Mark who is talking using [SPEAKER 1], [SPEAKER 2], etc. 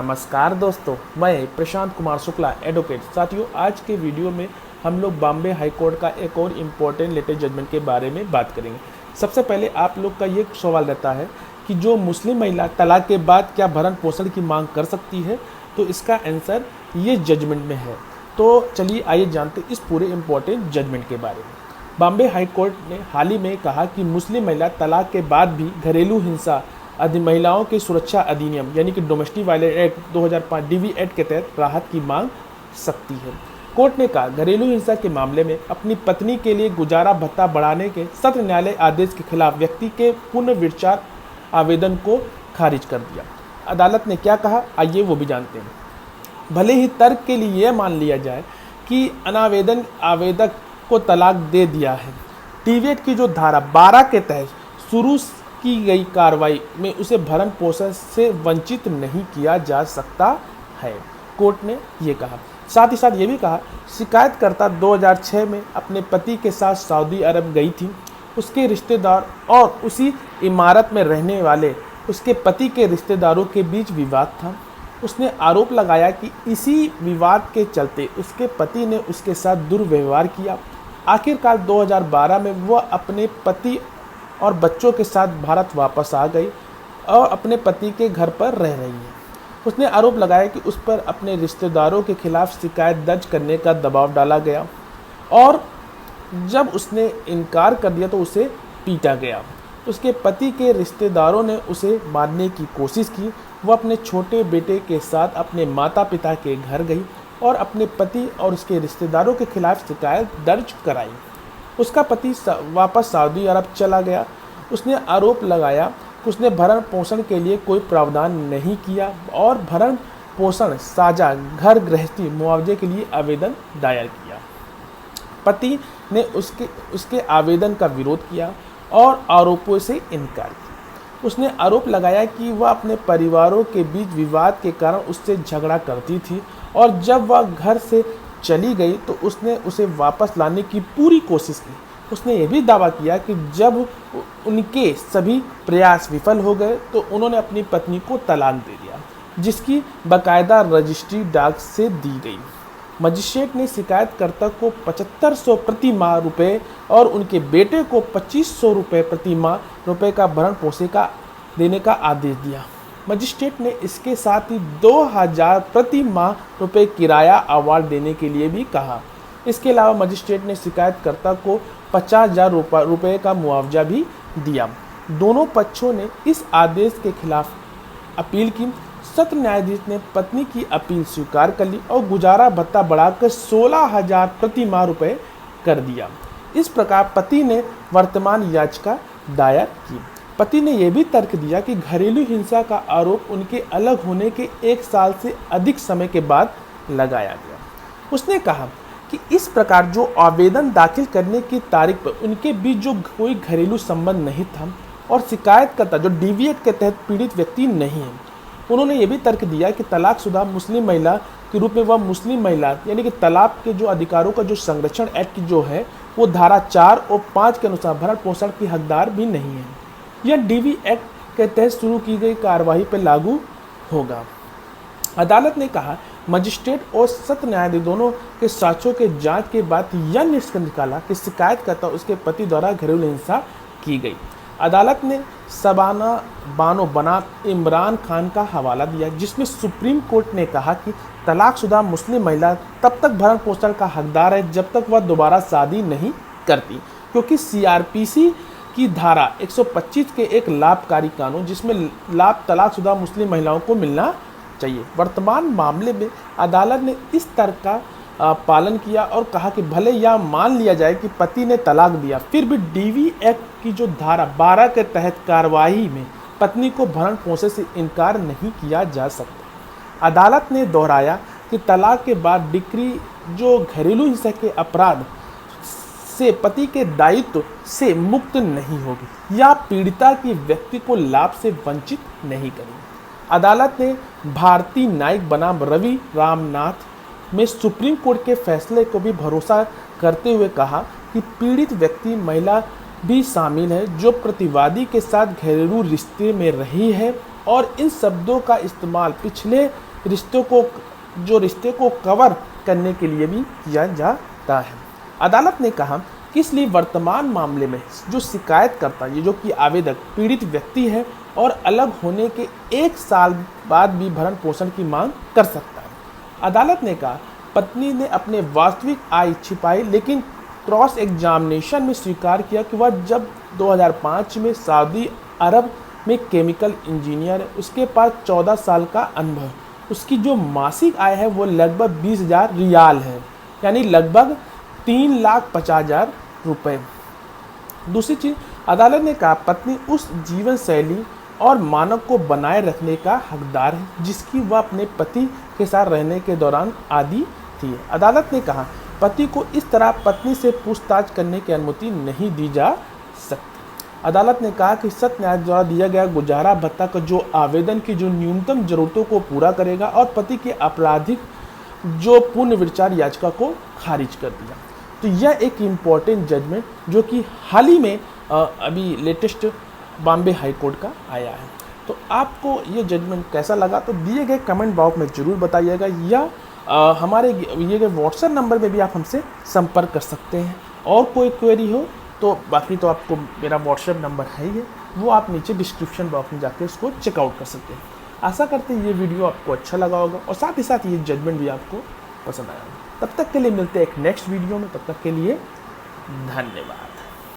[SPEAKER 1] नमस्कार दोस्तों, मैं प्रशांत कुमार शुक्ला एडवोकेट। साथियों, आज के वीडियो में हम लोग बॉम्बे हाई कोर्ट का एक और इम्पोर्टेंट लेटेस्ट जजमेंट के बारे में बात करेंगे। सबसे पहले आप लोग का ये सवाल रहता है कि जो मुस्लिम महिला तलाक के बाद क्या भरण पोषण की मांग कर सकती है, तो इसका आंसर ये जजमेंट में है। तो चलिए आइए जानते इस पूरे इम्पोर्टेंट जजमेंट के बारे में। बॉम्बे हाई कोर्ट ने हाल ही में कहा कि मुस्लिम महिला तलाक के बाद भी घरेलू हिंसा महिलाओं की सुरक्षा अधिनियम यानी कि domestic violence act 2005 DV act के तहत राहत की मांग सकती है। कोर्ट ने कहा घरेलू हिंसा के मामले में अपनी पत्नी के लिए गुजारा भत्ता बढ़ाने के सत्र न्यायालय आदेश के खिलाफ व्यक्ति के पुनर्विचार आवेदन को खारिज कर दिया। अदालत ने क्या कहा, आइए वो भी जानते हैं। भले ही तर्क के लिए यह मान लिया जाए कि अनावेदन आवेदक को तलाक दे दिया है, डीवी एक्ट की जो धारा 12 के तहत शुरू की गई कार्रवाई में उसे भरण पोषण से वंचित नहीं किया जा सकता है, कोर्ट ने ये कहा। साथ ही साथ ये भी कहा, शिकायतकर्ता 2006 में अपने पति के साथ सऊदी अरब गई थी। उसके रिश्तेदार और उसी इमारत में रहने वाले उसके पति के रिश्तेदारों के बीच विवाद था। उसने आरोप लगाया कि इसी विवाद के चलते उसके पति ने उसके साथ दुर्व्यवहार किया। आखिरकार 2012 में वह अपने पति और बच्चों के साथ भारत वापस आ गई और अपने पति के घर पर रह रही है। उसने आरोप लगाया कि उस पर अपने रिश्तेदारों के खिलाफ शिकायत दर्ज करने का दबाव डाला गया और जब उसने इनकार कर दिया तो उसे पीटा गया। उसके पति के रिश्तेदारों ने उसे मारने की कोशिश की। वह अपने छोटे बेटे के साथ अपने माता पिता के घर गई और अपने पति और उसके रिश्तेदारों के खिलाफ शिकायत दर्ज कराई। उसका पति वापस सऊदी अरब चला गया। उसने आरोप लगाया कि उसने भरण पोषण के लिए कोई प्रावधान नहीं किया और भरण पोषण साझा घर गृहस्थी मुआवजे के लिए आवेदन दायर किया। पति ने उसके आवेदन का विरोध किया और आरोपों से इनकार किया। उसने आरोप लगाया कि वह अपने परिवारों के बीच विवाद के कारण उससे झगड़ा करती थी और जब वह घर से चली गई तो उसने उसे वापस लाने की पूरी कोशिश की। उसने यह भी दावा किया कि जब उनके सभी प्रयास विफल हो गए तो उन्होंने अपनी पत्नी को तलाक दे दिया, जिसकी बाकायदा रजिस्ट्री डाक से दी गई। मजिस्ट्रेट ने शिकायतकर्ता को 7500 प्रति माह रुपये और उनके बेटे को 2500 रुपये प्रति माह रुपये का भरण पोषण का देने का आदेश दिया। मजिस्ट्रेट ने इसके साथ ही 2000 प्रति माह रुपये किराया अवार्ड देने के लिए भी कहा। इसके अलावा मजिस्ट्रेट ने शिकायतकर्ता को 50,000 रुपये का मुआवजा भी दिया। दोनों पक्षों ने इस आदेश के खिलाफ अपील की। सत्र न्यायाधीश ने पत्नी की अपील स्वीकार कर ली और गुजारा भत्ता बढ़ाकर 16,000 प्रति माह रुपये कर दिया। इस प्रकार पति ने वर्तमान याचिका दायर की। पति ने यह भी तर्क दिया कि घरेलू हिंसा का आरोप उनके अलग होने के 1 साल से अधिक समय के बाद लगाया गया। उसने कहा कि इस प्रकार जो आवेदन दाखिल करने की तारीख पर उनके बीच जो कोई घरेलू संबंध नहीं था और शिकायतकर्ता जो डीवी एक्ट के तहत पीड़ित व्यक्ति नहीं है। उन्होंने ये भी तर्क दिया कि तलाकशुदा मुस्लिम महिला के रूप में वह मुस्लिम महिला यानी कि तलाक के जो अधिकारों का जो संरक्षण एक्ट की जो है वो धारा 4 और 5 के अनुसार भरण पोषण की हकदार भी नहीं है। यह डीवी एक्ट के तहत शुरू की गई कार्रवाई पर लागू होगा। अदालत ने कहा मजिस्ट्रेट और सत्र न्यायाधीश दोनों के साक्ष्यों के जांच के बाद यह निष्कर्ष निकाला कि शिकायतकर्ता उसके पति द्वारा घरेलू हिंसा की गई। अदालत ने शबाना बानो बनाम इमरान खान का हवाला दिया, जिसमें सुप्रीम कोर्ट ने कहा कि तलाकशुदा मुस्लिम महिला तब तक भरण पोषण का हकदार है जब तक वह दोबारा शादी नहीं करती, क्योंकि सीआरपीसी की धारा 125 के एक लाभकारी कानून जिसमें लाभ तलाकशुदा मुस्लिम महिलाओं को मिलना चाहिए। वर्तमान मामले में अदालत ने इस तर्क का पालन किया और कहा कि भले यह मान लिया जाए कि पति ने तलाक दिया, फिर भी डीवी एक्ट की जो धारा 12 के तहत कार्रवाई में पत्नी को भरण पोषण से इनकार नहीं किया जा सकता। अदालत ने दोहराया कि तलाक के बाद डिक्री जो घरेलू हिंसा के अपराध से पति के दायित्व से मुक्त नहीं होगी या पीड़िता की व्यक्ति को लाभ से वंचित नहीं करेगी। अदालत ने भारतीय न्यायिक बनाम रवि रामनाथ में सुप्रीम कोर्ट के फैसले को भी भरोसा करते हुए कहा कि पीड़ित व्यक्ति महिला भी शामिल है जो प्रतिवादी के साथ घरेलू रिश्ते में रही है और इन शब्दों का इस्तेमाल पिछले रिश्ते को कवर करने के लिए भी किया जाता है। अदालत ने कहा कि इसलिए वर्तमान मामले में जो शिकायतकर्ता, ये जो कि आवेदक पीड़ित व्यक्ति है और अलग होने के 1 साल बाद भी भरण पोषण की मांग कर सकता है। अदालत ने कहा पत्नी ने अपने वास्तविक आय छिपाई, लेकिन क्रॉस एग्जामिनेशन में स्वीकार किया कि वह जब 2005 में सऊदी अरब में केमिकल इंजीनियर है, उसके पास 14 साल का अनुभव, उसकी जो मासिक आय है वो लगभग 20,000 रियाल है, यानी लगभग 3,50,000 रुपये। दूसरी चीज़, अदालत ने कहा पत्नी उस जीवन शैली और मानक को बनाए रखने का हकदार है जिसकी वह अपने पति के साथ रहने के दौरान आदी थी। अदालत ने कहा पति को इस तरह पत्नी से पूछताछ करने की अनुमति नहीं दी जा सकती। अदालत ने कहा कि सत्य न्यायालय द्वारा दिया गया गुजारा भत्ता का जो आवेदन की जो न्यूनतम जरूरतों को पूरा करेगा और पति के आपराधिक जो पुनर्विचार याचिका को खारिज कर दिया। तो यह एक इम्पॉर्टेंट जजमेंट जो कि हाल ही में अभी लेटेस्ट बॉम्बे हाई कोर्ट का आया है। तो आपको ये जजमेंट कैसा लगा तो दिए गए कमेंट बॉक्स में ज़रूर बताइएगा, या हमारे दिए गए व्हाट्सएप नंबर में भी आप हमसे संपर्क कर सकते हैं। और कोई क्वेरी हो तो बाकी तो आपको मेरा व्हाट्सएप नंबर है ही है, वो आप नीचे डिस्क्रिप्शन बॉक्स में जाकर उसको चेकआउट कर सकते हैं। आशा करते हैं ये वीडियो आपको अच्छा लगा होगा और साथ ही साथ ये जजमेंट भी आपको पसंद आया होगा। तब तक के लिए मिलते हैं एक नेक्स्ट वीडियो में, तब तक के लिए धन्यवाद।